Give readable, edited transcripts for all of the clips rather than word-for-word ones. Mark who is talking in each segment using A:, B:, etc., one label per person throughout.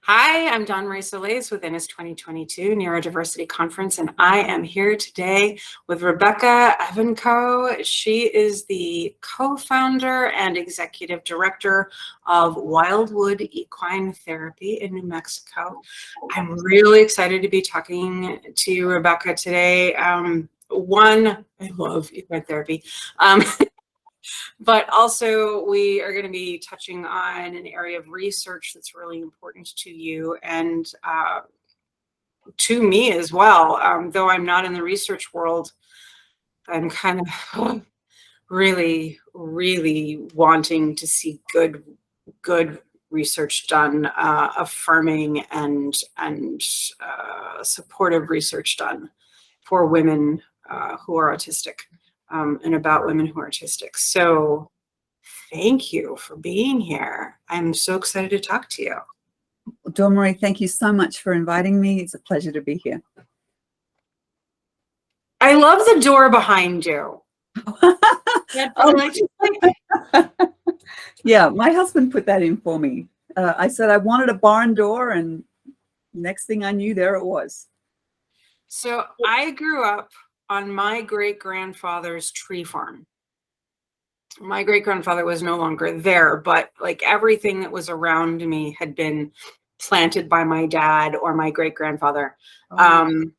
A: Hi, I'm Dawn Marie Solis with INIS 2022 Neurodiversity Conference, and I am here today with Rebecca Evanco. She is the co-founder and executive director of Wilderwood Equine Therapy in New Mexico. I'm really excited to be talking to you, Rebecca, today. One, I love equine therapy. But also we are going to be touching on an area of research that's really important to you and to me as well. Though I'm not in the research world, I'm kind of really wanting to see good research done, affirming and supportive research done for women who are autistic. And about women who are autistic. So thank you for being here. I'm so excited to talk to you.
B: Dawn Marie, thank you so much for inviting me. It's a pleasure to be here.
A: I love the door behind you.
B: Yeah, my husband put that in for me. I said I wanted a barn door, and next thing I knew, there it was.
A: So I grew up on my great-grandfather's tree farm. My great-grandfather was no longer there, but like everything that was around me had been planted by my dad or my great-grandfather. And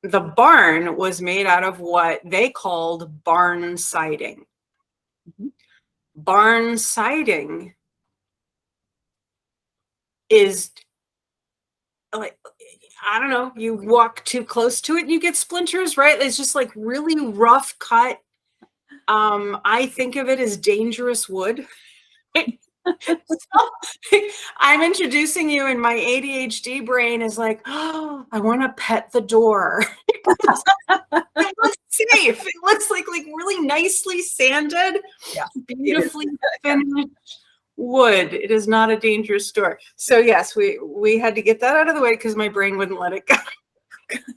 A: the barn was made out of what they called barn siding. Mm-hmm. Barn siding is like, I don't know, you walk too close to it and you get splinters, right? It's just like really rough cut. I think of it as dangerous wood. So, I'm introducing you, and my ADHD brain is like, oh, I want to pet the door. It looks safe. It looks like really nicely sanded, yeah, beautifully finished wood. It is not a dangerous door. So yes, we had to get that out of the way because my brain wouldn't let it go.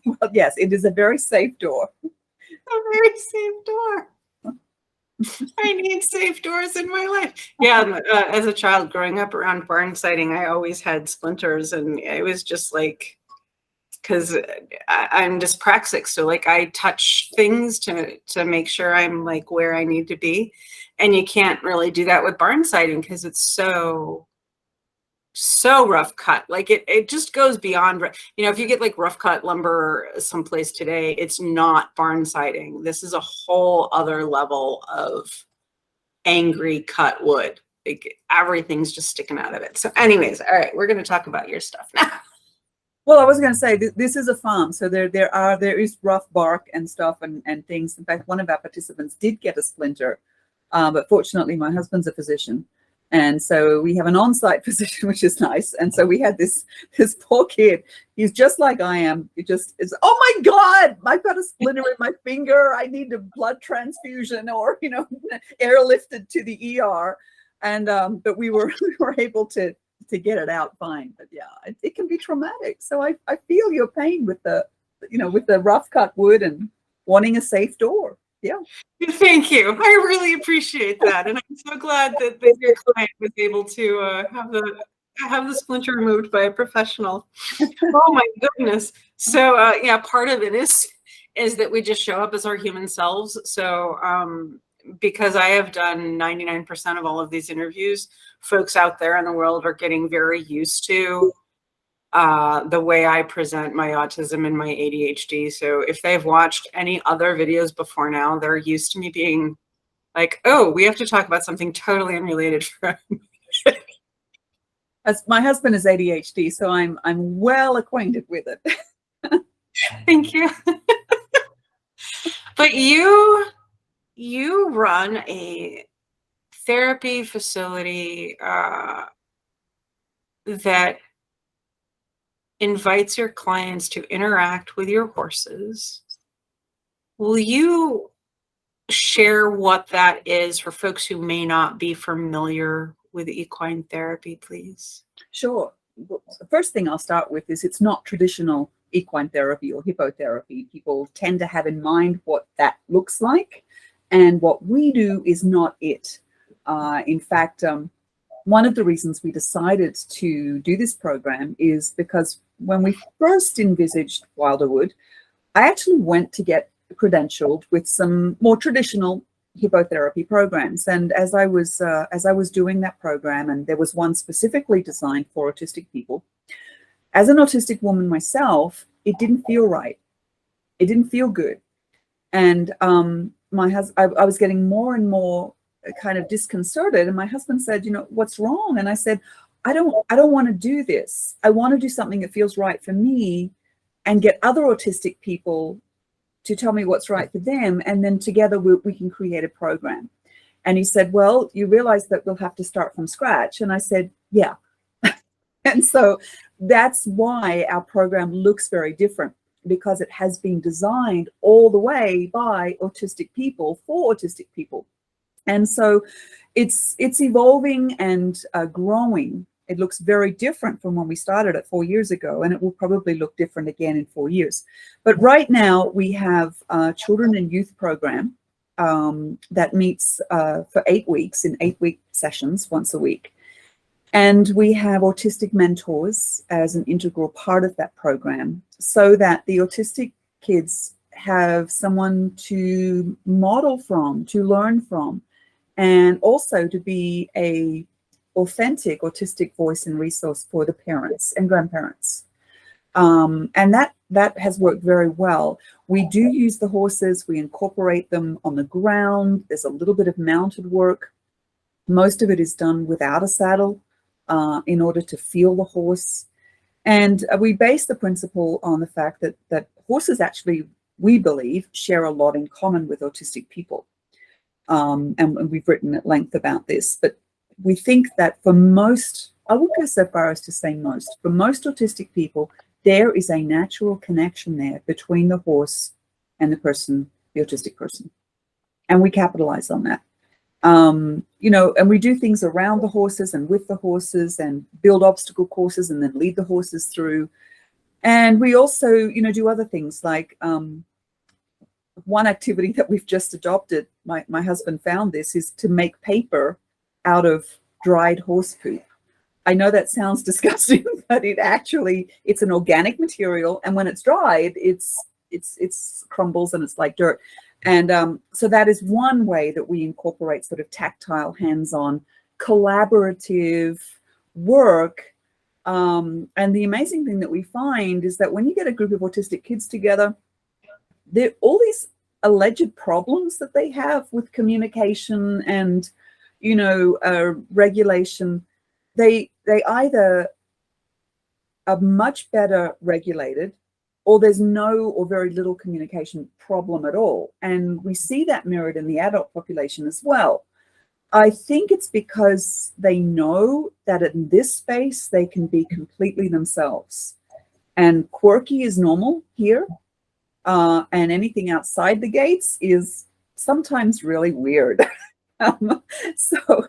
B: Well, yes, it is a very safe door.
A: A very safe door. I need safe doors in my life. Yeah, as a child growing up around barn siding, I always had splinters, and it was just like, because I'm dyspraxic, so like I touch things to make sure I'm like where I need to be, and you can't really do that with barn siding because it's so rough cut. Like it just goes beyond, you know, if you get like rough cut lumber someplace today, it's not barn siding. This is a whole other level of angry cut wood. Like everything's just sticking out of it. So anyways, all right, we're going to talk about your stuff now.
B: Well, I was going to say this is a farm, so there is rough bark and stuff and things. In fact, one of our participants did get a splinter, but fortunately, my husband's a physician. And so we have an on-site physician, which is nice. And so we had this poor kid. He's just like I am. He just is, oh my God, I've got a splinter in my finger. I need a blood transfusion or, you know, airlifted to the ER. And but we were able to get it out fine. But yeah, it can be traumatic. So I feel your pain with the, you know, with the rough cut wood and wanting a safe door. Yeah.
A: Thank you. I really appreciate that. And I'm so glad that your client was able to have the splinter removed by a professional. Oh my goodness. So yeah, part of it is that we just show up as our human selves. So because I have done 99% of all of these interviews, folks out there in the world are getting very used to the way I present my autism and my ADHD. So if they've watched any other videos before now, they're used to me being like, oh, we have to talk about something totally unrelated.
B: As my husband is ADHD, so I'm well acquainted with it.
A: Thank you. But you run a therapy facility that invites your clients to interact with your horses. Will you share what that is for folks who may not be familiar with equine therapy, please?
B: Sure. Well, the first thing I'll start with is it's not traditional equine therapy or hippotherapy. People tend to have in mind what that looks like, and what we do is not it. In fact, one of the reasons we decided to do this program is because when we first envisaged Wilderwood, I actually went to get credentialed with some more traditional hippotherapy programs. And as I was doing that program, and there was one specifically designed for autistic people, as an autistic woman myself, it didn't feel right. It didn't feel good. And I was getting more and more kind of disconcerted. And my husband said, what's wrong? And I said, I don't want to do this. I want to do something that feels right for me and get other autistic people to tell me what's right for them. And then together we can create a program. And he said, well, you realize that we'll have to start from scratch. And I said, yeah. And so that's why our program looks very different, because it has been designed all the way by autistic people for autistic people. And so it's evolving and growing. It looks very different from when we started it 4 years ago, and it will probably look different again in 4 years. But right now we have a children and youth program that meets for 8 weeks in 8-week sessions once a week. And we have autistic mentors as an integral part of that program, so that the autistic kids have someone to model from, to learn from, and also to be a authentic autistic voice and resource for the parents and grandparents. And that has worked very well. We do use the horses. We incorporate them on the ground. There's a little bit of mounted work. Most of it is done without a saddle in order to feel the horse. And we base the principle on the fact that horses actually, we believe, share a lot in common with autistic people. And we've written at length about this, but we think that for most, I won't go so far as to say most, for most autistic people, there is a natural connection there between the horse and the person, the autistic person. And we capitalize on that. And we do things around the horses and with the horses and build obstacle courses and then lead the horses through. And we also, do other things like one activity that we've just adopted, my husband found this, is to make paper out of dried horse poop. I know that sounds disgusting, but it's an organic material, and when it's dried, it's crumbles and it's like dirt. And so that is one way that we incorporate sort of tactile, hands-on, collaborative work. And the amazing thing that we find is that when you get a group of autistic kids together, all these alleged problems that they have with communication and regulation, they either are much better regulated, or there's no or very little communication problem at all. And we see that mirrored in the adult population as well. I think it's because they know that in this space they can be completely themselves. And quirky is normal here. And anything outside the gates is sometimes really weird. So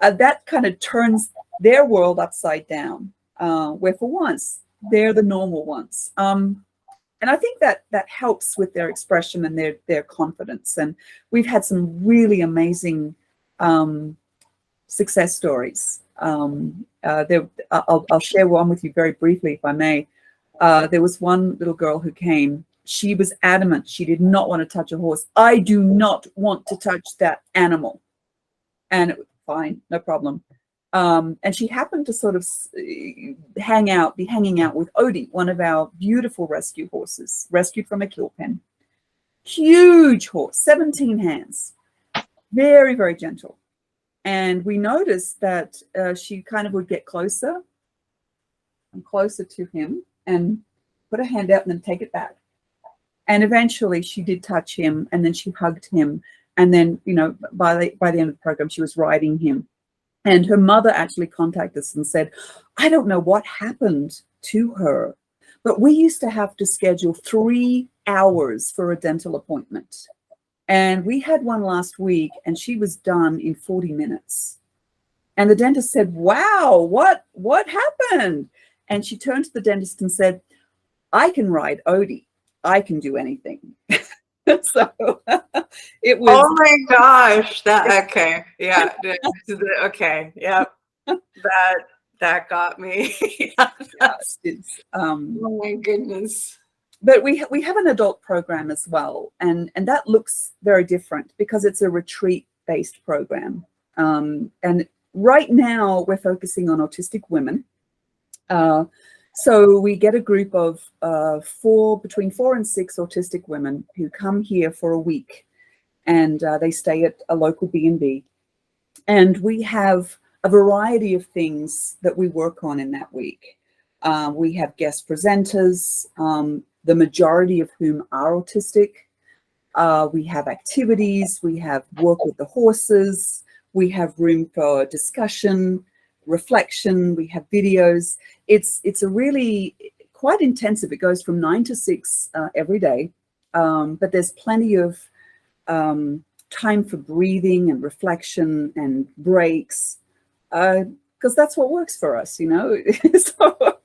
B: that kind of turns their world upside down, where for once they're the normal ones. And I think that helps with their expression and their confidence. And we've had some really amazing success stories. I'll share one with you very briefly, if I may. There was one little girl who came. She was adamant. She did not want to touch a horse. I do not want to touch that animal. And it was fine, no problem. And she happened to sort of be hanging out with Odie, one of our beautiful rescue horses, rescued from a kill pen. Huge horse, 17 hands, very, very gentle. And we noticed that she kind of would get closer and closer to him and put her hand out and then take it back. And eventually she did touch him, and then she hugged him. And then, by the end of the program, she was riding him. And her mother actually contacted us and said, I don't know what happened to her, but we used to have to schedule 3 hours for a dental appointment. And we had one last week, and she was done in 40 minutes. And the dentist said, wow, what happened? And she turned to the dentist and said, I can ride Odie. I can do anything. So it was.
A: Oh my gosh! Okay, yeah, okay, yeah. That got me.
B: Yeah, it's
A: Oh my goodness.
B: but we have an adult program as well, and that looks very different because it's a retreat based program. And right now we're focusing on autistic women. So we get a group of between 4 and 6 autistic women who come here for a week, and they stay at a local B&B, and we have a variety of things that we work on in that week. We have guest presenters, the majority of whom are autistic. We have activities, we have work with the horses, we have room for discussion, reflection, we have videos. It's a really quite intensive. It goes from 9 to 6 every day, but there's plenty of time for breathing and reflection and breaks, because that's what works for us, you know. So,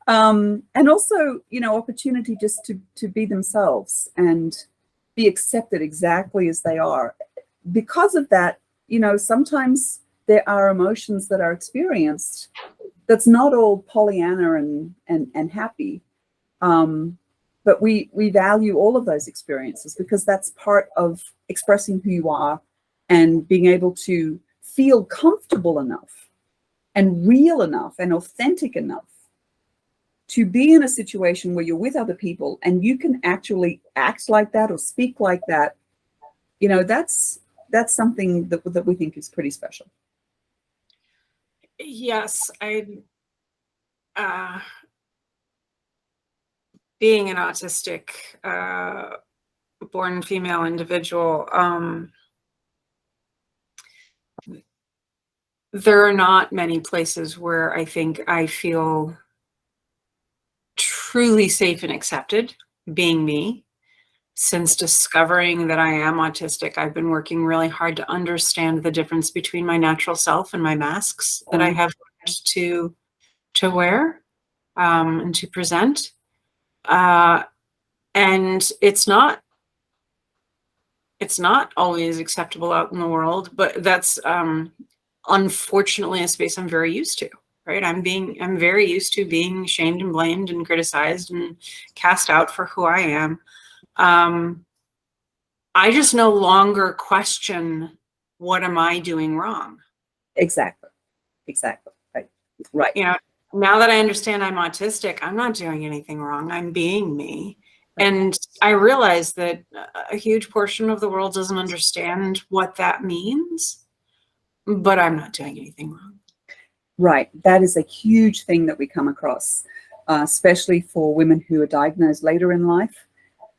B: and also, you know, opportunity just to be themselves and be accepted exactly as they are. Because of that, you know, sometimes there are emotions that are experienced that's not all Pollyanna and happy. But we value all of those experiences because that's part of expressing who you are and being able to feel comfortable enough and real enough and authentic enough to be in a situation where you're with other people and you can actually act like that or speak like that. You know, that's something that we think is pretty special.
A: Yes, being an autistic born female individual, there are not many places where I think I feel truly safe and accepted being me. Since discovering that I am autistic, I've been working really hard to understand the difference between my natural self and my masks that I have to wear and to present. And it's not always acceptable out in the world, but that's unfortunately a space I'm very used to. Right? I'm very used to being shamed and blamed and criticized and cast out for who I am. I just no longer question, what am I doing wrong?
B: Exactly. Right.
A: You know, now that I understand I'm autistic, I'm not doing anything wrong. I'm being me. And I realize that a huge portion of the world doesn't understand what that means, but I'm not doing anything wrong.
B: Right. That is a huge thing that we come across, especially for women who are diagnosed later in life.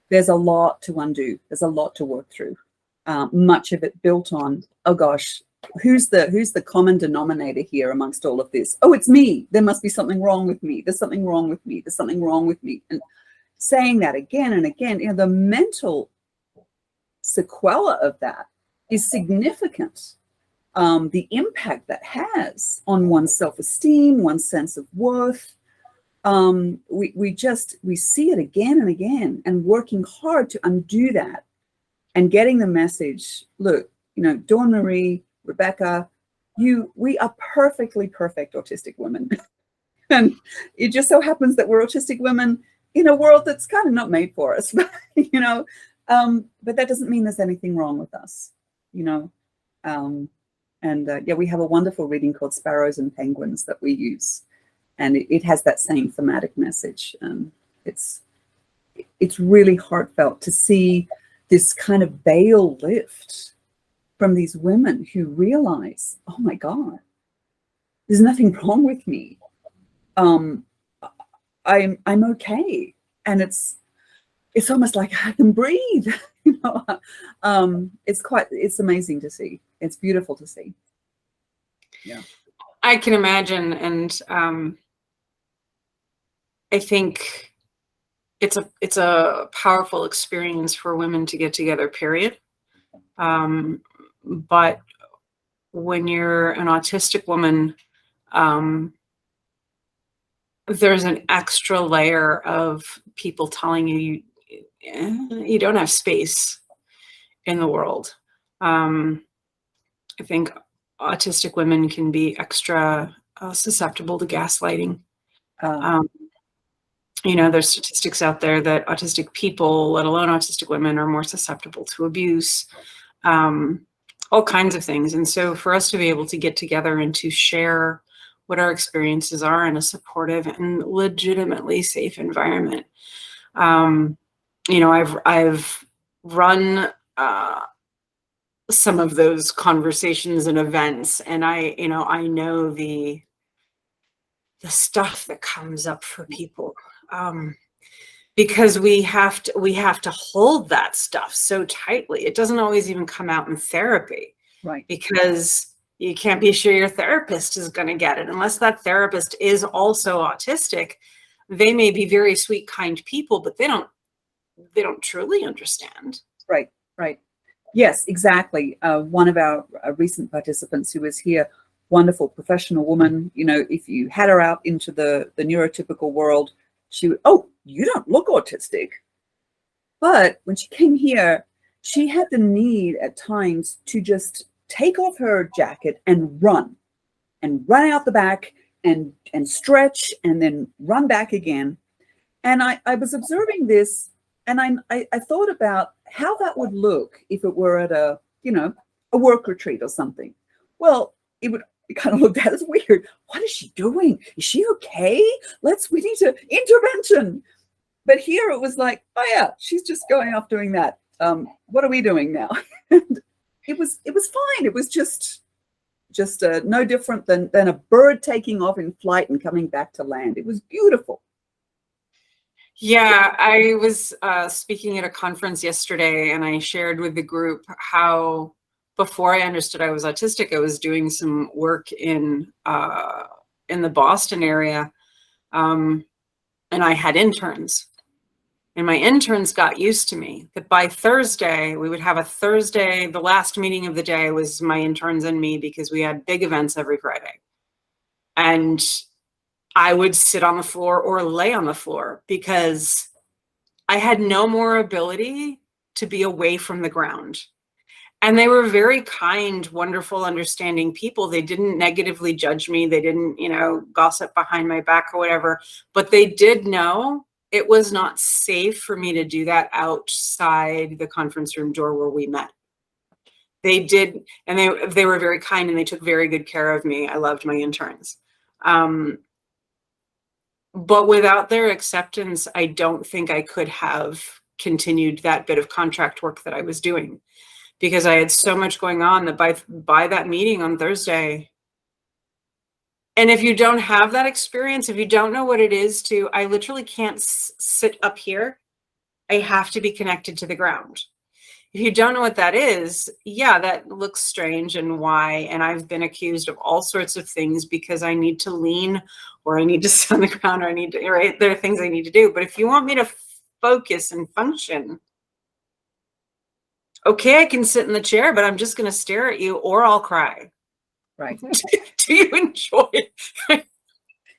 B: There's a lot to undo. There's a lot to work through. Much of it built on, oh gosh, who's the common denominator here amongst all of this? Oh, it's me. There must be something wrong with me. There's something wrong with me. There's something wrong with me. And saying that again and again, you know, the mental sequela of that is significant. The impact that has on one's self-esteem, one's sense of worth. We see it again and again, and working hard to undo that and getting the message, look, you know, Dawn Marie, Rebecca, we are perfectly perfect autistic women. And it just so happens that we're autistic women in a world that's kind of not made for us, you know, but that doesn't mean there's anything wrong with us, you know. Yeah, we have a wonderful reading called Sparrows and Penguins that we use. And it has that same thematic message. It's really heartfelt to see this kind of veil lift from these women who realize, oh my God, there's nothing wrong with me. I'm okay, and it's almost like I can breathe. You know, it's amazing to see. It's beautiful to see. Yeah,
A: I can imagine, and I think it's a powerful experience for women to get together, period. But when you're an autistic woman, there's an extra layer of people telling you you don't have space in the world. I think autistic women can be extra susceptible to gaslighting.
B: Uh,
A: There's statistics out there that autistic people, let alone autistic women, are more susceptible to abuse, all kinds of things. And so for us to be able to get together and to share what our experiences are in a supportive and legitimately safe environment. I've run some of those conversations and events, and I know the stuff that comes up for people, because we have to hold that stuff so tightly. It doesn't always even come out in therapy,
B: right.
A: because you can't be sure your therapist is going to get it unless that therapist is also autistic. They may be very sweet, kind people, but they don't truly understand.
B: Right. Right. Yes, exactly. One of our recent participants who was here, wonderful professional woman, if you had her out into the neurotypical world, she would, oh, you don't look autistic. But when she came here, she had the need at times to just take off her jacket and run out the back and stretch and then run back again. And I was observing this, and I thought about how that would look if it were at a work retreat or something. Well, it kind of looked at as weird. What is she doing? Is she okay? We need to intervention. But here it was like, oh yeah, she's just going off doing that. What are we doing now? And it was fine. It was just no different than a bird taking off in flight and coming back to land. It was beautiful.
A: Yeah, I was speaking at a conference yesterday, and I shared with the group how before I understood I was autistic, I was doing some work in the Boston area, and I had interns. And my interns got used to me, that by Thursday, we would have the last meeting of the day was my interns and me, because we had big events every Friday. And I would sit on the floor or lay on the floor because I had no more ability to be away from the ground. And they were very kind, wonderful, understanding people. They didn't negatively judge me. They didn't, gossip behind my back or whatever, but they did know it was not safe for me to do that outside the conference room door where we met. They did, and they were very kind, and they took very good care of me. I loved my interns. But without their acceptance, I don't think I could have continued that bit of contract work that I was doing, because I had so much going on that by that meeting on Thursday. And if you don't have that experience, if you don't know what it is I literally can't sit up here. I have to be connected to the ground. If you don't know what that is, yeah, that looks strange, and why. And I've been accused of all sorts of things because I need to lean, or I need to sit on the ground, or I need to, right? There are things I need to do. But if you want me to focus and function, okay, I can sit in the chair, but I'm just going to stare at you, or I'll cry.
B: Right.
A: Do you enjoy it?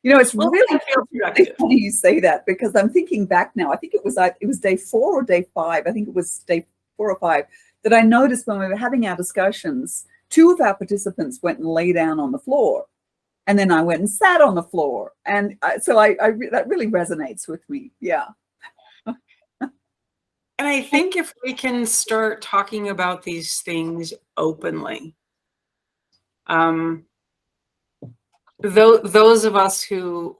B: It's really funny you say that, because I'm thinking back now. I think it was day 4 or day 5. I think it was day 4 or 5 that I noticed when we were having our discussions, 2 of our participants went and lay down on the floor, and then I went and sat on the floor. And so that really resonates with me. Yeah.
A: And I think if we can start talking about these things openly, those of us who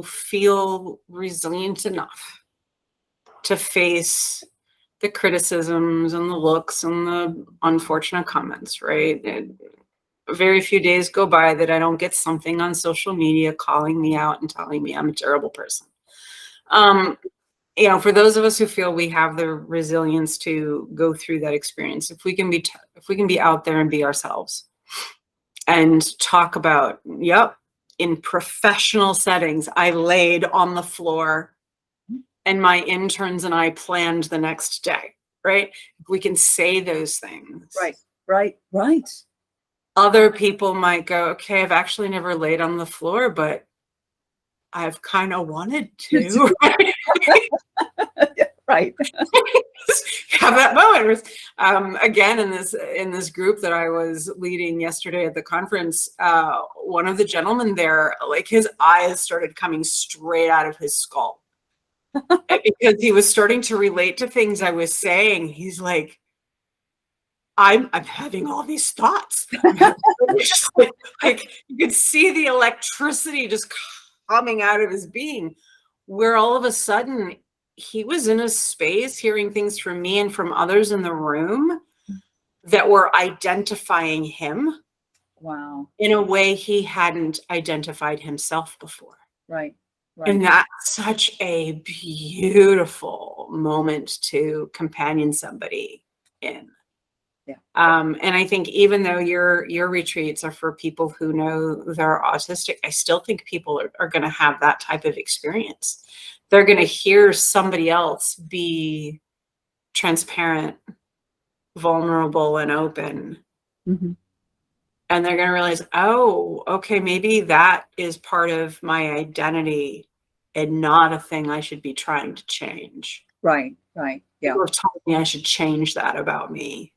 A: feel resilient enough to face the criticisms and the looks and the unfortunate comments, right? Very few days go by that I don't get something on social media calling me out and telling me I'm a terrible person. For those of us who feel we have the resilience to go through that experience, if we can be out there and be ourselves and talk about, in professional settings, I laid on the floor and my interns and I planned the next day, right? If we can say those things.
B: Right.
A: Other people might go, okay, I've actually never laid on the floor, but I've kind of wanted to.
B: Right.
A: Have that moment. It was, again, in this group that I was leading yesterday at the conference, one of the gentlemen there, like his eyes started coming straight out of his skull because he was starting to relate to things I was saying. He's like, I'm having all these thoughts. Just like you could see the electricity just coming out of his being, where all of a sudden he was in a space hearing things from me and from others in the room that were identifying him.
B: Wow.
A: In a way he hadn't identified himself before.
B: Right.
A: And that's such a beautiful moment to companion somebody in.
B: Yeah.
A: And I think even though your retreats are for people who know they're autistic, I still think people are going to have that type of experience. They're going to hear somebody else be transparent, vulnerable, and open.
B: Mm-hmm.
A: And they're going to realize, oh, okay, maybe that is part of my identity and not a thing I should be trying to change.
B: Right. Right. Yeah.
A: People have told me I should change that about me.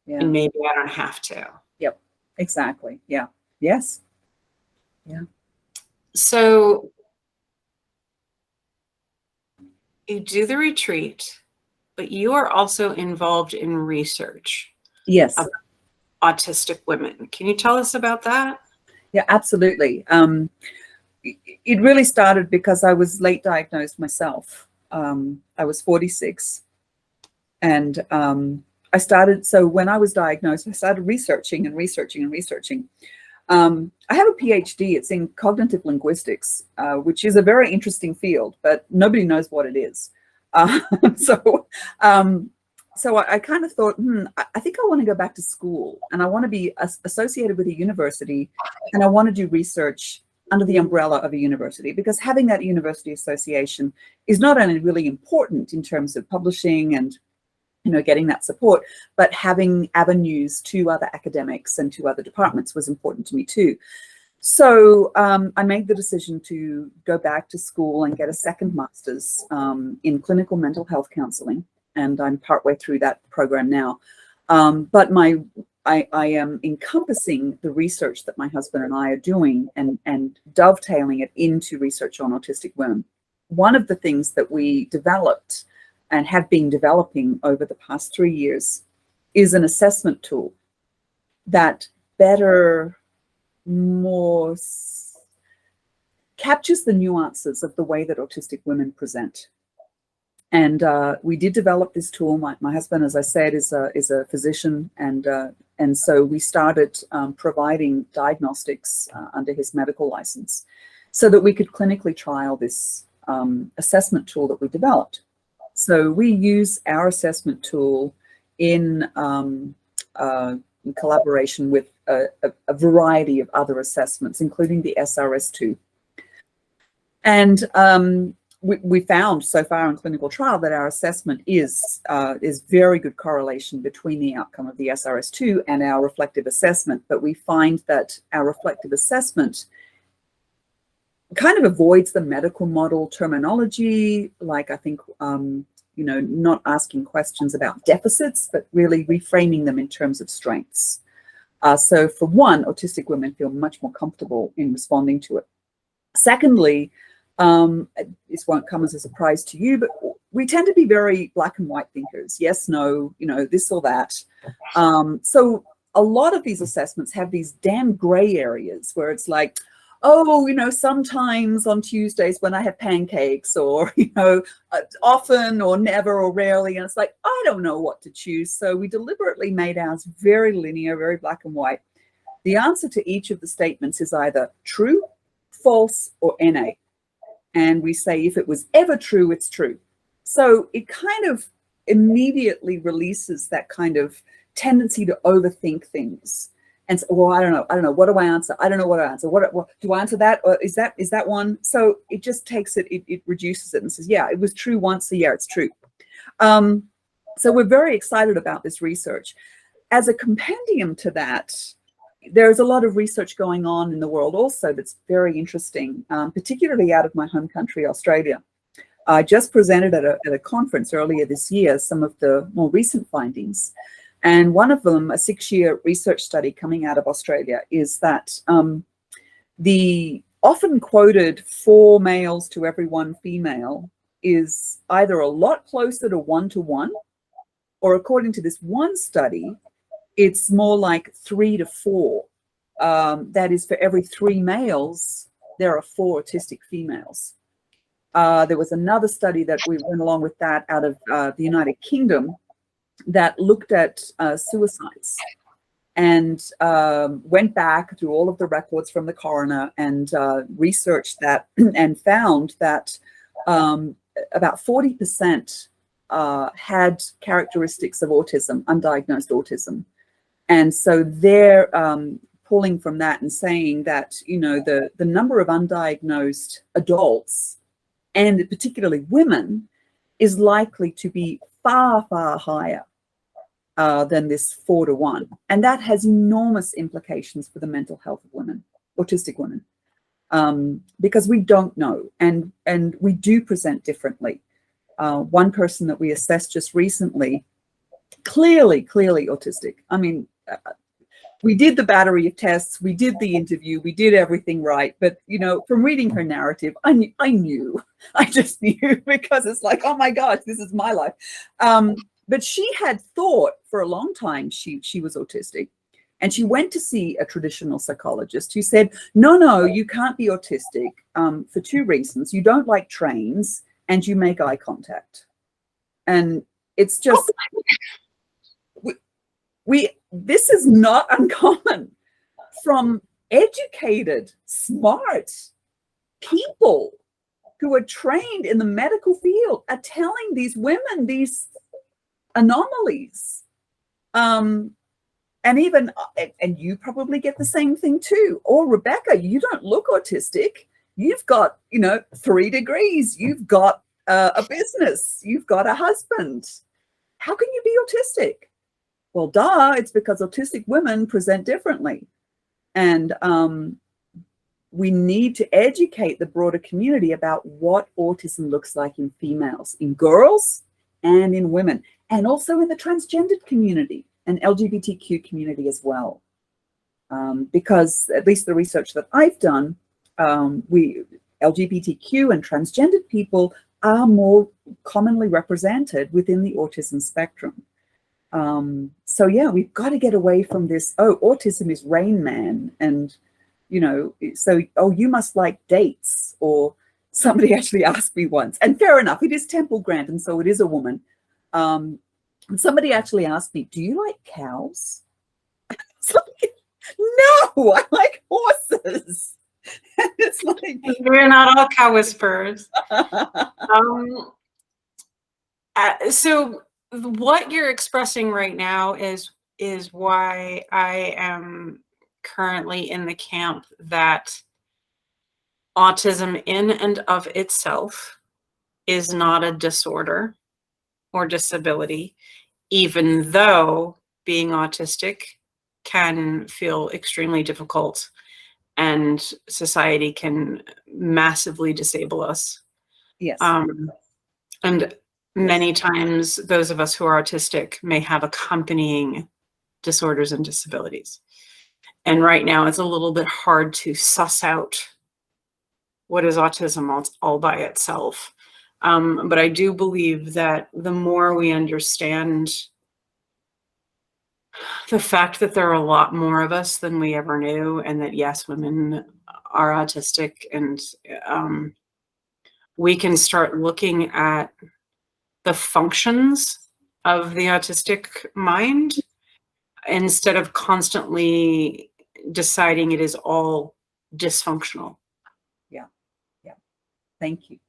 B: Yeah.
A: And maybe I don't have to.
B: Yep. Exactly. Yeah. Yes. Yeah.
A: So you do the retreat, but you are also involved in research.
B: Yes.
A: About autistic women. Can you tell us about that?
B: Yeah, absolutely. It really started because I was late diagnosed myself. I was 46, and I started. So when I was diagnosed, I started researching. I have a PhD. It's in cognitive linguistics, which is a very interesting field, but nobody knows what it is. So I kind of thought, I think I want to go back to school, and I want to be associated with a university, and I want to do research under the umbrella of a university, because having that university association is not only really important in terms of publishing and getting that support, but having avenues to other academics and to other departments was important to me too. So I made the decision to go back to school and get a second master's in clinical mental health counseling, and I'm partway through that program now. But I am encompassing the research that my husband and I are doing and dovetailing it into research on autistic women. One of the things that we developed and have been developing over the past 3 years is an assessment tool that better, more captures the nuances of the way that autistic women present. And we did develop this tool. My husband, as I said, is a physician, and so we started providing diagnostics under his medical license, so that we could clinically trial this assessment tool that we developed. So we use our assessment tool in collaboration with a variety of other assessments, including the SRS-2. And we found so far in clinical trial that our assessment is very good correlation between the outcome of the SRS-2 and our reflective assessment. But we find that our reflective assessment kind of avoids the medical model terminology, like I think, not asking questions about deficits, but really reframing them in terms of strengths. So for one, autistic women feel much more comfortable in responding to it. Secondly, this won't come as a surprise to you, but we tend to be very black and white thinkers. Yes, no, this or that. So a lot of these assessments have these damn gray areas where it's like, oh, sometimes on Tuesdays when I have pancakes, or, often or never or rarely. And it's like, I don't know what to choose. So we deliberately made ours very linear, very black and white. The answer to each of the statements is either true, false, or NA. And we say, if it was ever true, it's true. So it kind of immediately releases that kind of tendency to overthink things. And so, well, I don't know. What do I answer? I don't know what I answer. What do I answer that? Or is that one? So it just takes it reduces it and says, yeah, it was true once, so yeah, it's true. So we're very excited about this research. As a compendium to that, there's a lot of research going on in the world also that's very interesting, particularly out of my home country, Australia. I just presented at a conference earlier this year some of the more recent findings. And one of them, a 6-year research study coming out of Australia, is that the often quoted 4 males to every 1 female is either a lot closer to 1-to-1, or according to this one study, it's more like 3 to 4. That is, for every 3 males, there are 4 autistic females. There was another study that we went along with that out of the United Kingdom that looked at suicides and went back through all of the records from the coroner and researched that and found that about 40% had characteristics of autism, undiagnosed autism. And so they're pulling from that and saying that, you know, the number of undiagnosed adults, and particularly women, is likely to be far, far higher than this 4 to 1. And that has enormous implications for the mental health of women, autistic women, because we don't know, and we do present differently. One person that we assessed just recently, clearly autistic. I mean, we did the battery of tests, we did the interview, we did everything right. But, you know, from reading her narrative, I knew, I just knew, because it's like, oh my gosh, this is my life. But she had thought for a long time she was autistic. And she went to see a traditional psychologist who said, no, you can't be autistic for 2 reasons. You don't like trains and you make eye contact. And it's just, this is not uncommon from educated, smart people who are trained in the medical field are telling these women these anomalies. And you probably get the same thing too. Or Rebecca, you don't look autistic. You've got, 3 degrees. You've got a business. You've got a husband. How can you be autistic? Well, duh, it's because autistic women present differently. And we need to educate the broader community about what autism looks like in females, in girls and in women, and also in the transgendered community and LGBTQ community as well. Because at least the research that I've done, LGBTQ and transgendered people are more commonly represented within the autism spectrum. So yeah, we've got to get away from this, autism is Rain Man, and you must like dates. Or somebody actually asked me once, and fair enough, it is Temple Grant, and so it is a woman. And somebody actually asked me, do you like cows? No, I like horses. And it's like,
A: we're not all cow whisperers. So what you're expressing right now is why I am currently in the camp that autism in and of itself is not a disorder or disability, even though being autistic can feel extremely difficult and society can massively disable us.
B: yes.
A: And many times those of us who are autistic may have accompanying disorders and disabilities. And right now it's a little bit hard to suss out what is autism all by itself. But I do believe that the more we understand the fact that there are a lot more of us than we ever knew, and that yes, women are autistic, and we can start looking at the functions of the autistic mind instead of constantly deciding it is all dysfunctional.
B: Yeah. Thank you.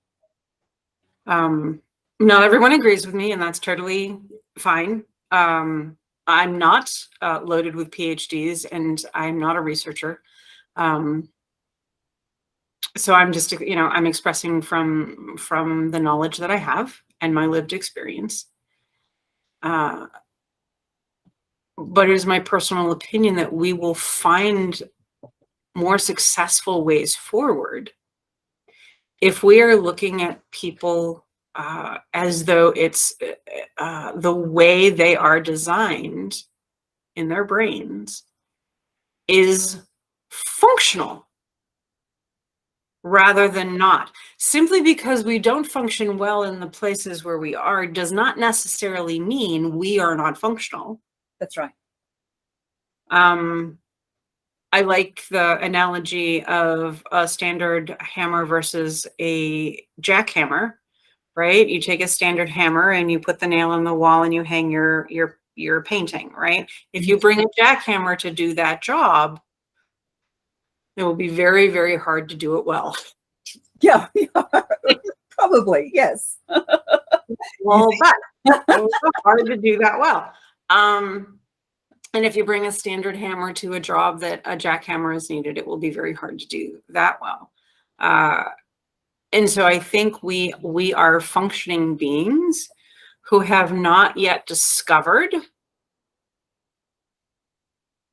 A: Not everyone agrees with me, and that's totally fine. I'm not loaded with PhDs, and I'm not a researcher. So I'm just, I'm expressing from the knowledge that I have and my lived experience. But it is my personal opinion that we will find more successful ways forward if we are looking at people as though it's the way they are designed in their brains is functional rather than not. Simply because we don't function well in the places where we are does not necessarily mean we are not functional.
B: That's right.
A: I like the analogy of a standard hammer versus a jackhammer, right? You take a standard hammer and you put the nail in the wall and you hang your painting, right? If you bring a jackhammer to do that job, it will be very, very hard to do it well.
B: Yeah, probably, yes.
A: Well, but it's hard to do that well. And if you bring a standard hammer to a job that a jackhammer is needed, it will be very hard to do that well. And so I think we are functioning beings who have not yet discovered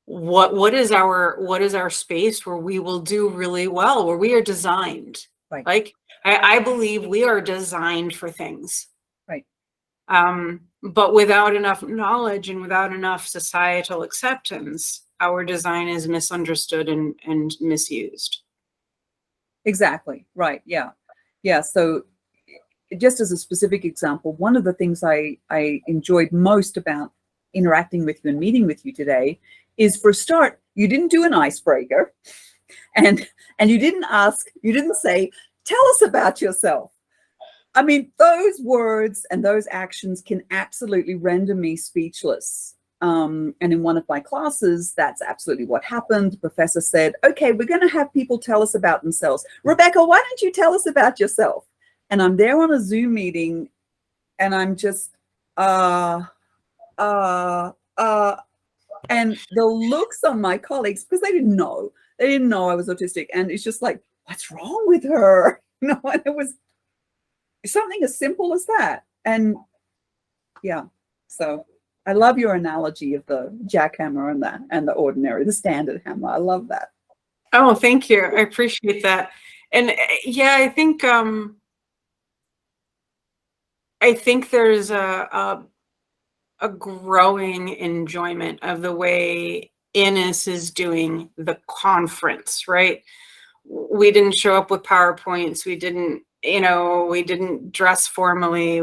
A: what is our space where we will do really well, where we are designed.
B: Right.
A: Like I believe we are designed for things.
B: Right.
A: But without enough knowledge and without enough societal acceptance, our design is misunderstood and misused.
B: Exactly. Right. Yeah. Yeah. So just as a specific example, one of the things I enjoyed most about interacting with you and meeting with you today is, for a start, you didn't do an icebreaker, and you didn't say, tell us about yourself. I mean, those words and those actions can absolutely render me speechless. And in one of my classes, that's absolutely what happened. The professor said, okay, we're going to have people tell us about themselves. Rebecca, why don't you tell us about yourself? And I'm there on a Zoom meeting and I'm just, and the looks on my colleagues, because they didn't know I was autistic. And it's just like, what's wrong with her? You know, and it was something as simple as that. And yeah, so I love your analogy of the jackhammer and the ordinary, the standard hammer. I love that.
A: Oh, thank you. I appreciate that. And yeah, I think there's a growing enjoyment of the way Innes is doing the conference, right? We didn't show up with PowerPoints. We didn't dress formally.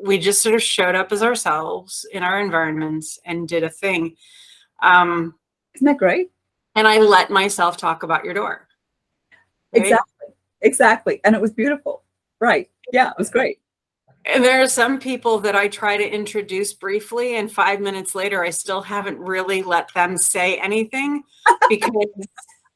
A: We just sort of showed up as ourselves in our environments and did a thing.
B: Isn't that great?
A: And I let myself talk about your door.
B: Right? Exactly. And it was beautiful. Right. Yeah, it was great.
A: And there are some people that I try to introduce briefly, and 5 minutes later, I still haven't really let them say anything because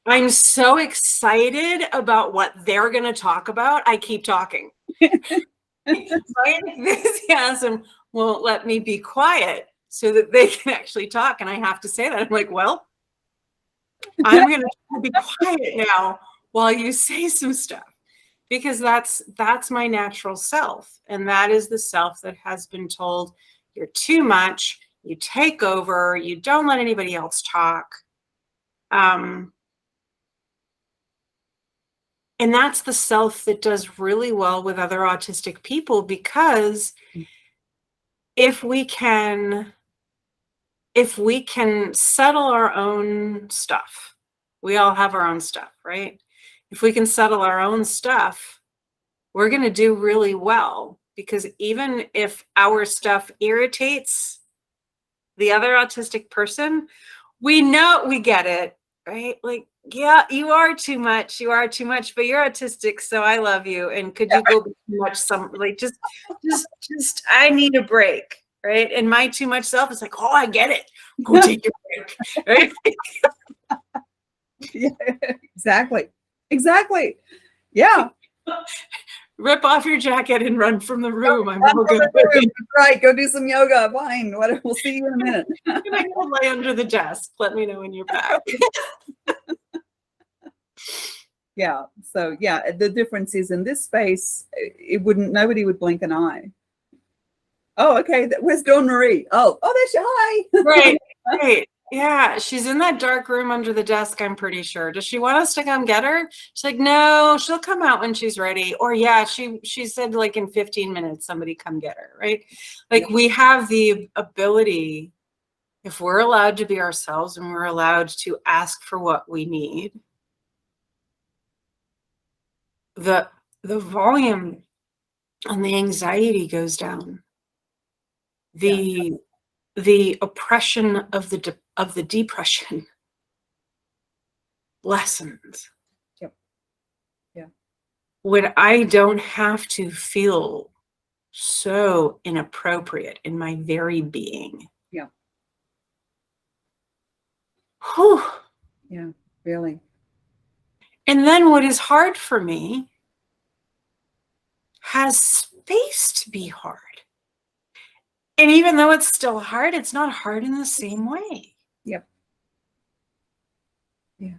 A: I'm so excited about what they're going to talk about. I keep talking. My enthusiasm won't let me be quiet so that they can actually talk. And I have to say that. I'm like, well, I'm going to be quiet now while you say some stuff, because that's my natural self. And that is the self that has been told, you're too much, you take over, you don't let anybody else talk. And that's the self that does really well with other autistic people, because if we can settle our own stuff, we all have our own stuff, right? If we can settle our own stuff, we're going to do really well, because even if our stuff irritates the other autistic person, we know, we get it, right? Like, yeah, you are too much, but you're autistic, so I love you. And could you go too much, like just I need a break, right? And my too much self is like, oh, I get it. Go take your break, right?
B: Yeah, exactly. Yeah.
A: Rip off your jacket and run from the room. I'm all good.
B: Right, go do some yoga. Fine, whatever. We'll see you in a minute.
A: I'm gonna go lay under the desk. Let me know when you're back.
B: Yeah. So yeah, the difference is in this space, nobody would blink an eye. Oh, okay. Where's Dawn Marie? Oh, there she. Hi.
A: Right. Yeah, she's in that dark room under the desk, I'm pretty sure. Does she want us to come get her? She's like, no, she'll come out when she's ready. Or yeah, she said like in 15 minutes, somebody come get her, right? Like we have the ability, if we're allowed to be ourselves and we're allowed to ask for what we need, the volume and the anxiety goes down. The oppression of the depression lessens.
B: Yep. Yeah.
A: When I don't have to feel so inappropriate in my very being.
B: Yeah.
A: Whew.
B: Yeah, really.
A: And then what is hard for me has space to be hard. And even though it's still hard, it's not hard in the same way.
B: Yep. Yeah.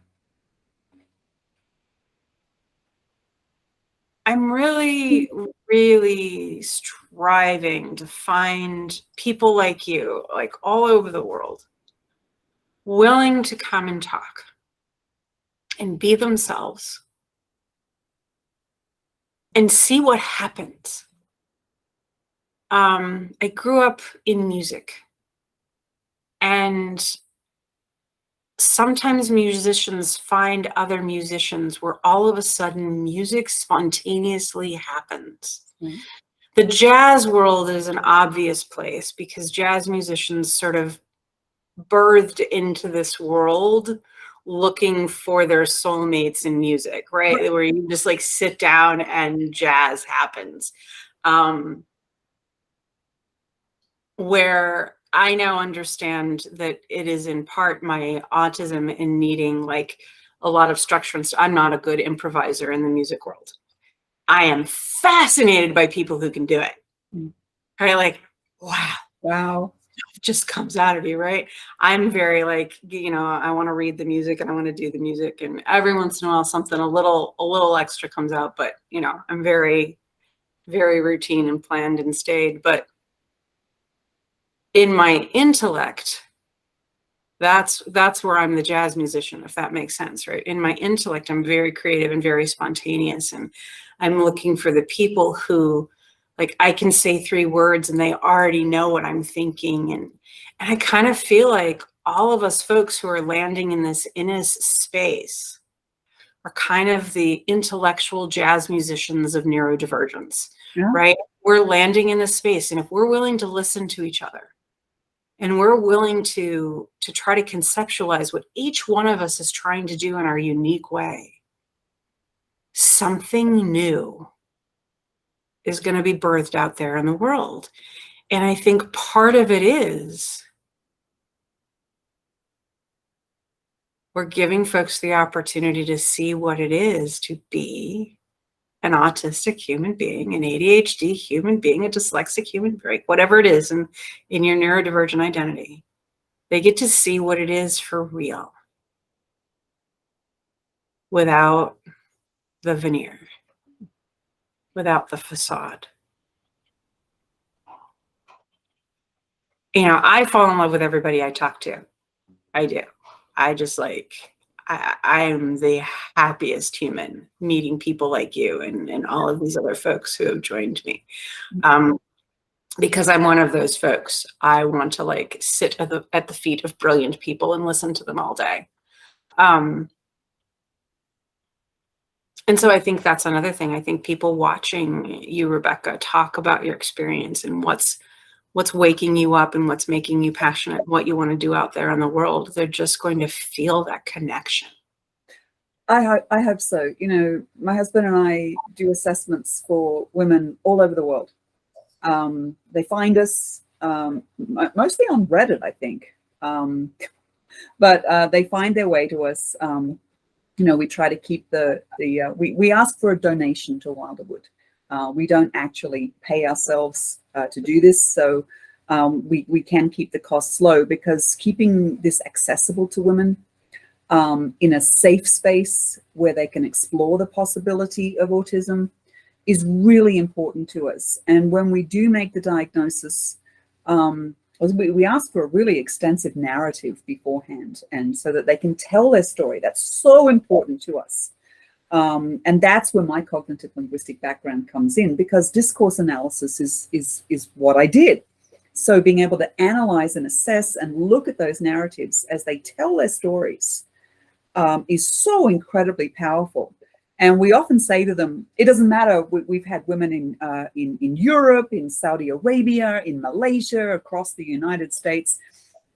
A: I'm really, really striving to find people like you, like all over the world, willing to come and talk and be themselves and see what happens. I grew up in music, and sometimes musicians find other musicians where all of a sudden music spontaneously happens. Mm-hmm. The jazz world is an obvious place because jazz musicians sort of birthed into this world looking for their soulmates in music, right? Where you just like sit down and jazz happens. Where I now understand that it is in part my autism in needing like a lot of structure. And I'm not a good improviser in the music world. I am fascinated by people who can do it. Right? Like, wow. It just comes out of you, right? I'm very like, you know, I want to read the music and I want to do the music, and every once in a while something a little extra comes out, but you know, I'm very, very routine and planned and stayed. But in my intellect, that's where I'm the jazz musician, if that makes sense, right? In my intellect, I'm very creative and very spontaneous, and I'm looking for the people who, like, I can say 3 words and they already know what I'm thinking. And I kind of feel like all of us folks who are landing in this space are kind of the intellectual jazz musicians of neurodivergence, right? We're landing in this space, and if we're willing to listen to each other, and we're willing to try to conceptualize what each one of us is trying to do in our unique way, something new is going to be birthed out there in the world. And I think part of it is we're giving folks the opportunity to see what it is to be an autistic human being, an ADHD human being, a dyslexic human being, whatever it is in your neurodivergent identity. They get to see what it is for real without the veneer, without the facade. You know, I fall in love with everybody I talk to. I do. I just like, I am the happiest human meeting people like you and all of these other folks who have joined me. Because I'm one of those folks. I want to like sit at the feet of brilliant people and listen to them all day. And so I think that's another thing. I think people watching you, Rebecca, talk about your experience and what's waking you up and what's making you passionate, what you want to do out there in the world, they're just going to feel that connection.
B: I hope so. You know, my husband and I do assessments for women all over the world. They find us mostly on Reddit, I think. But they find their way to us. You know, we try to keep we ask for a donation to Wilderwood. We don't actually pay ourselves to do this, so we can keep the costs low, because keeping this accessible to women in a safe space where they can explore the possibility of autism is really important to us. And when we do make the diagnosis, was we ask for a really extensive narrative beforehand, and so that they can tell their story. That's so important to us. And that's where my cognitive linguistic background comes in, because discourse analysis is what I did. So being able to analyze and assess and look at those narratives as they tell their stories is so incredibly powerful. And we often say to them, it doesn't matter. We've had women in Europe, in Saudi Arabia, in Malaysia, across the United States.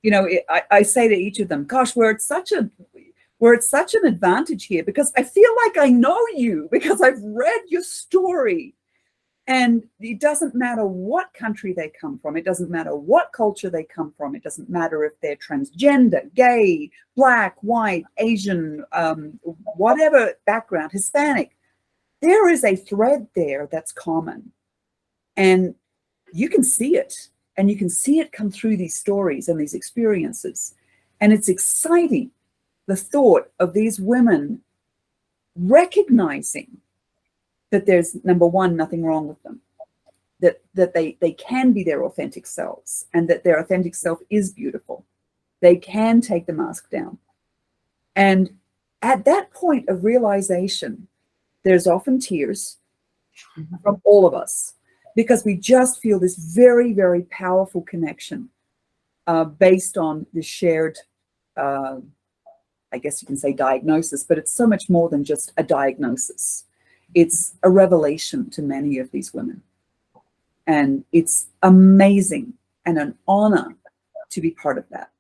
B: You know, I say to each of them, gosh, we're at such an advantage here, because I feel like I know you, because I've read your story. And it doesn't matter what country they come from. It doesn't matter what culture they come from. It doesn't matter if they're transgender, gay, black, white, Asian, whatever background, Hispanic. There is a thread there that's common. And you can see it. And you can see it come through these stories and these experiences. And it's exciting, the thought of these women recognizing that there's, number one, nothing wrong with them, that they can be their authentic selves, and that their authentic self is beautiful. They can take the mask down. And at that point of realization, there's often tears from all of us, because we just feel this very, very powerful connection based on the shared, I guess you can say, diagnosis, but it's so much more than just a diagnosis. It's a revelation to many of these women. And it's amazing and an honor to be part of that.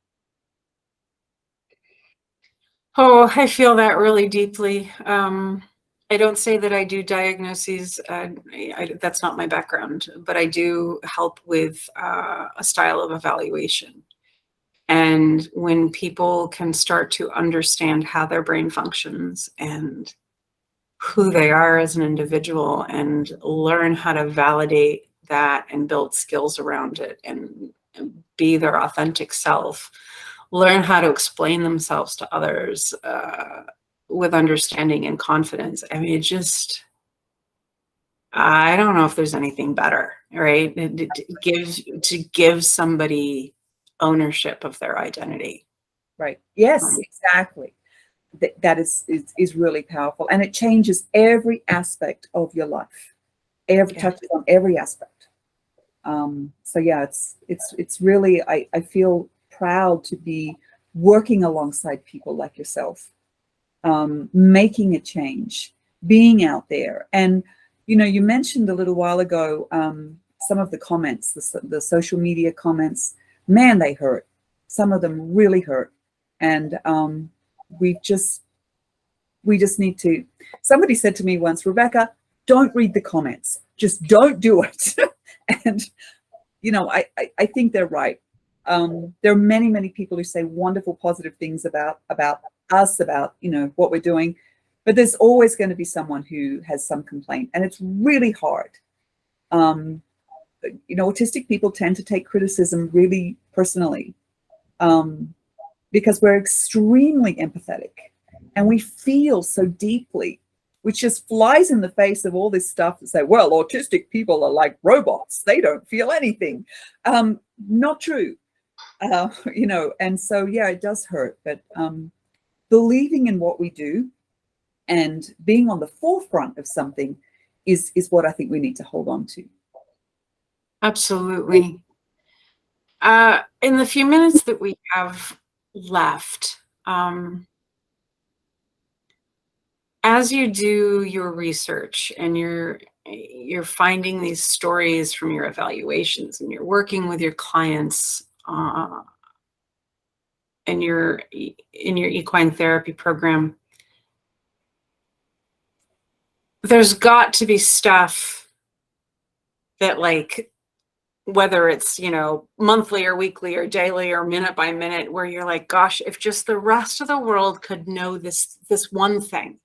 A: Oh, I feel that really deeply. I don't say that I do diagnoses. That's not my background, but I do help with a style of evaluation. And when people can start to understand how their brain functions and who they are as an individual, and learn how to validate that and build skills around it, and be their authentic self, learn how to explain themselves to others with understanding and confidence. I mean, it just, I don't know if there's anything better, right? To give somebody ownership of their identity.
B: Right. Yes, exactly. That is really powerful, and it changes every aspect of your life. Touches on every aspect. So yeah, it's really, I feel proud to be working alongside people like yourself, making a change, being out there. And you know, you mentioned a little while ago some of the comments, the social media comments. Man, they hurt. Some of them really hurt, and we just need to. Somebody said to me once, Rebecca, don't read the comments. Just don't do it. And, you know, I think they're right. There are many, many people who say wonderful, positive things about us, about, you know, what we're doing. But there's always going to be someone who has some complaint. And it's really hard. You know, autistic people tend to take criticism really personally, because we're extremely empathetic. And we feel so deeply, which just flies in the face of all this stuff that say, well, autistic people are like robots. They don't feel anything. Not true. You know, and so, yeah, it does hurt. But believing in what we do and being on the forefront of something is what I think we need to hold on to.
A: Absolutely. In the few minutes that we have left, as you do your research and you're finding these stories from your evaluations, and you're working with your clients in your equine therapy program, there's got to be stuff that, like, whether it's, you know, monthly or weekly or daily or minute by minute, where you're like, gosh, if just the rest of the world could know this one thing,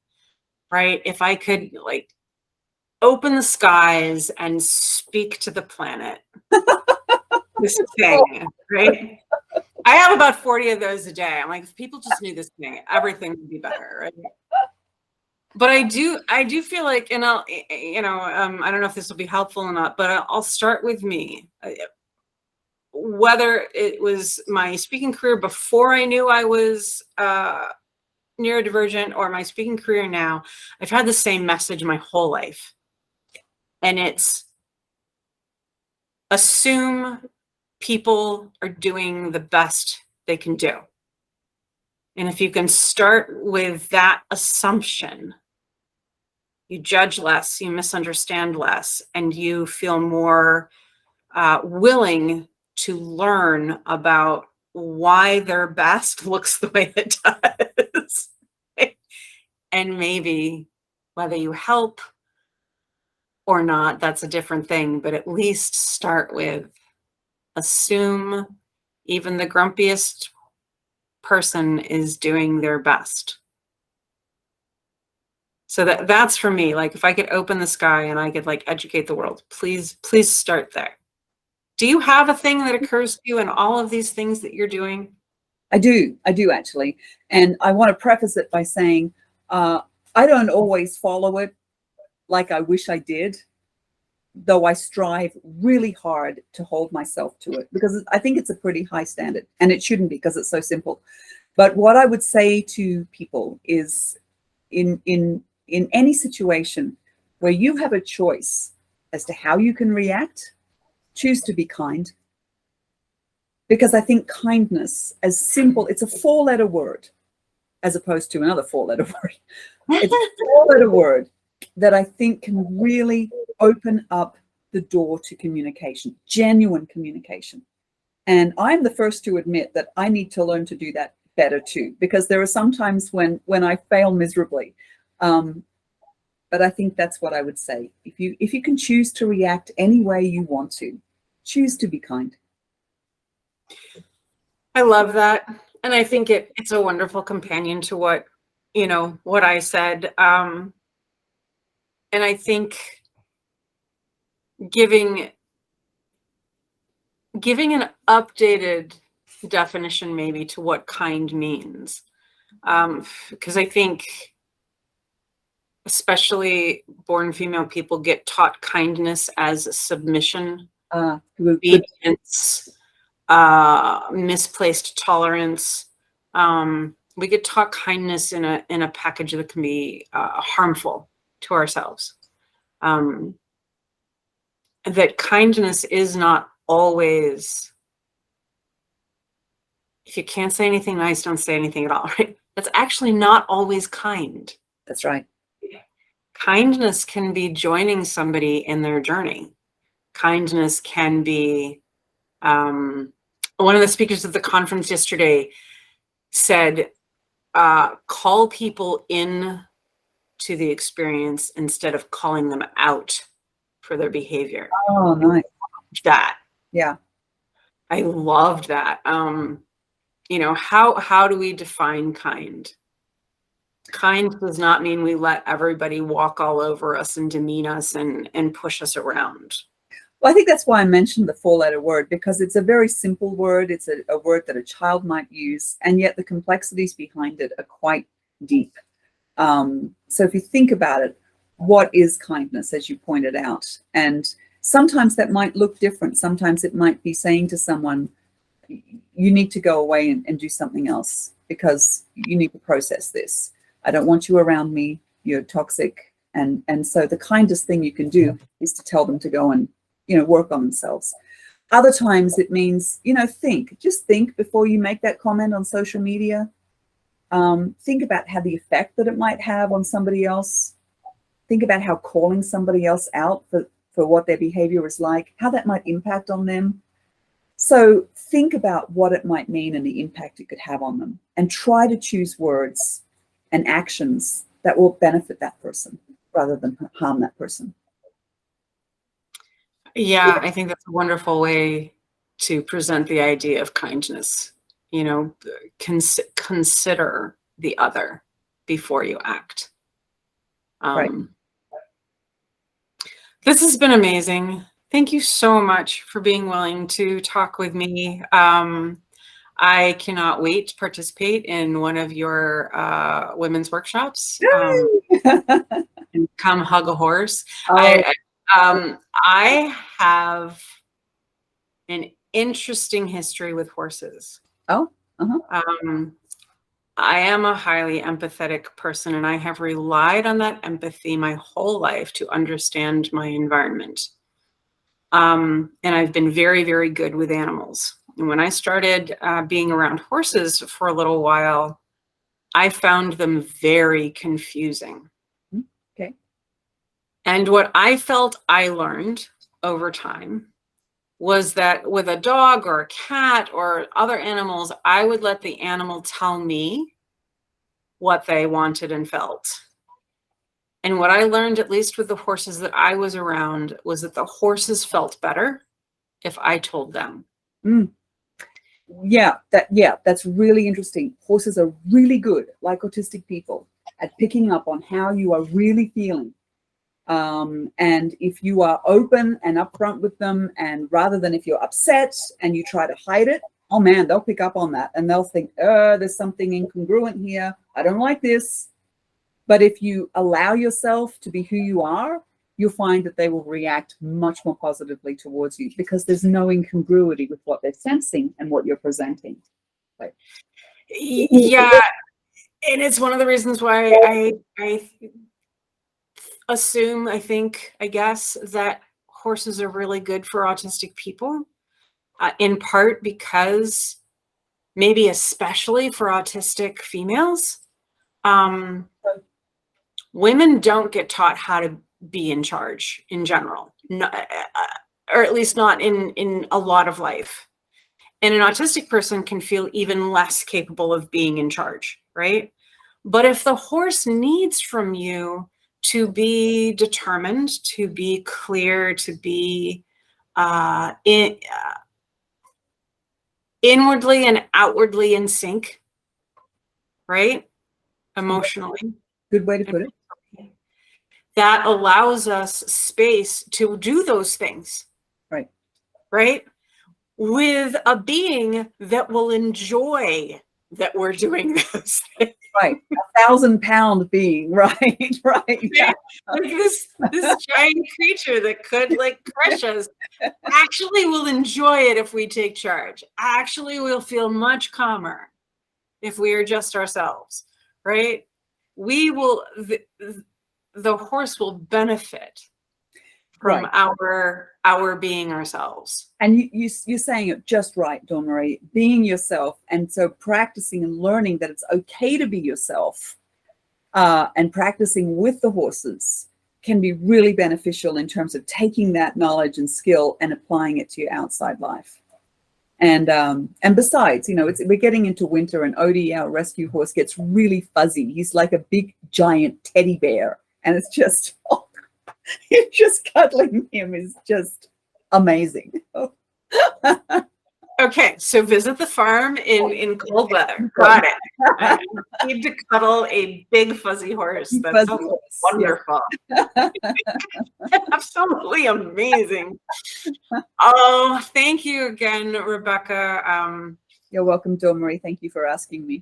A: right? If I could, like, open the skies and speak to the planet, this thing, right? I have about 40 of those a day. I'm like, if people just knew this thing, everything would be better, right? But I do feel like, and I'll, you know, I don't know if this will be helpful or not, but I'll start with me. whether it was my speaking career before I knew I was neurodivergent or my speaking career now, I've had the same message my whole life. And it's assume people are doing the best they can do. And if you can start with that assumption, you judge less, you misunderstand less, and you feel more willing to learn about why their best looks the way it does. And maybe whether you help or not, that's a different thing, but at least start with assume even the grumpiest person is doing their best. So that's for me. Like, if I could open the sky and I could like educate the world, please start there. Do you have a thing that occurs to you in all of these things that you're doing?
B: I do actually. And I want to preface it by saying, I don't always follow it like I wish I did, though I strive really hard to hold myself to it, because I think it's a pretty high standard, and it shouldn't be because it's so simple. But what I would say to people is, in any situation where you have a choice as to how you can react, choose to be kind. Because I think kindness, as simple, it's a 4-letter word as opposed to another 4-letter word. It's a 4-letter word that I think can really open up the door to communication, genuine communication. And I'm the first to admit that I need to learn to do that better too, because there are some times when I fail miserably. But I think that's what I would say. If you can choose to react any way you want to, choose to be kind.
A: I love that. And I think it's a wonderful companion to what I said. And I think giving an updated definition maybe to what kind means. Because I think especially born female people get taught kindness as submission, obedience, misplaced tolerance. We get taught kindness in a package that can be harmful to ourselves. That kindness is not always, if you can't say anything nice, don't say anything at all, right? That's actually not always kind.
B: That's right.
A: Kindness can be joining somebody in their journey. Kindness can be, one of the speakers at the conference yesterday said, call people in to the experience instead of calling them out for their behavior.
B: Oh, nice.
A: That.
B: Yeah.
A: I loved that. How do we define kind? Kind does not mean we let everybody walk all over us and demean us and push us around.
B: Well, I think that's why I mentioned the 4-letter word, because it's a very simple word. It's a word that a child might use, and yet the complexities behind it are quite deep. So if you think about it, what is kindness, as you pointed out? And sometimes that might look different. Sometimes it might be saying to someone, you need to go away and do something else because you need to process this. I don't want you around me. You're toxic. And so the kindest thing you can do is to tell them to go and, work on themselves. Other times it means, just think before you make that comment on social media. Think about how the effect that it might have on somebody else. Think about how calling somebody else out for what their behavior is like, how that might impact on them. So think about what it might mean and the impact it could have on them, and try to choose words and actions that will benefit that person rather than harm that person.
A: Yeah, I think that's a wonderful way to present the idea of kindness. Consider the other before you act.
B: Right.
A: This has been amazing. Thank you so much for being willing to talk with me. I cannot wait to participate in one of your women's workshops. And come hug a horse.
B: Oh.
A: I have an interesting history with horses.
B: Oh,
A: I am a highly empathetic person, and I have relied on that empathy my whole life to understand my environment. And I've been very, very good with animals. And when I started being around horses for a little while, I found them very confusing.
B: okay.
A: And what I felt I learned over time was that with a dog or a cat or other animals, I would let the animal tell me what they wanted and felt. And what I learned, at least with the horses that I was around, was that the horses felt better if I told them.
B: Yeah, that's really interesting. Horses are really good, like autistic people, at picking up on how you are really feeling. And if you are open and upfront with them, and rather than if you're upset and you try to hide it, oh man, they'll pick up on that and they'll think, there's something incongruent here. I don't like this. But if you allow yourself to be who you are, you'll find that they will react much more positively towards you, because there's no incongruity with what they're sensing and what you're presenting. Right.
A: Yeah. And it's one of the reasons why I assume, I guess, that horses are really good for autistic people, in part because, maybe especially for autistic females, women don't get taught how to be in charge in general, no, or at least not in a lot of life. And an autistic person can feel even less capable of being in charge, right? But if the horse needs from you to be determined, to be clear, to be inwardly and outwardly in sync, right? Emotionally.
B: Good way to put it.
A: That allows us space to do those things.
B: Right.
A: Right? With a being that will enjoy that we're doing those things.
B: Right. 1,000-pound being. Right. Right. Yeah.
A: Like this giant creature that could crush us actually will enjoy it if we take charge. Actually, we'll feel much calmer if we are just ourselves. Right? We will. The horse will benefit from our being ourselves.
B: And you're saying it just right, Dawn Marie, being yourself. And so practicing and learning that it's okay to be yourself, and practicing with the horses can be really beneficial in terms of taking that knowledge and skill and applying it to your outside life. And besides, we're getting into winter, and Odie, our rescue horse, gets really fuzzy. He's like a big giant teddy bear. And it's just, just cuddling him is just amazing.
A: Okay, so visit the farm in cold weather. Got it. I need to cuddle a big fuzzy horse. That's wonderful. Yeah. Absolutely amazing. Oh, thank you again, Rebecca.
B: You're welcome, Dawn Marie. Thank you for asking me.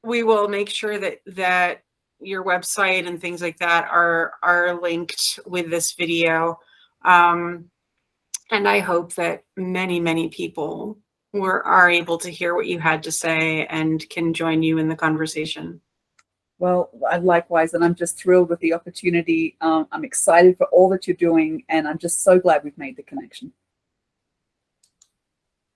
A: We will make sure that your website and things like that are linked with this video. And I hope that many, many people are able to hear what you had to say and can join you in the conversation.
B: Well, likewise, and I'm just thrilled with the opportunity. I'm excited for all that you're doing, and I'm just so glad we've made the connection.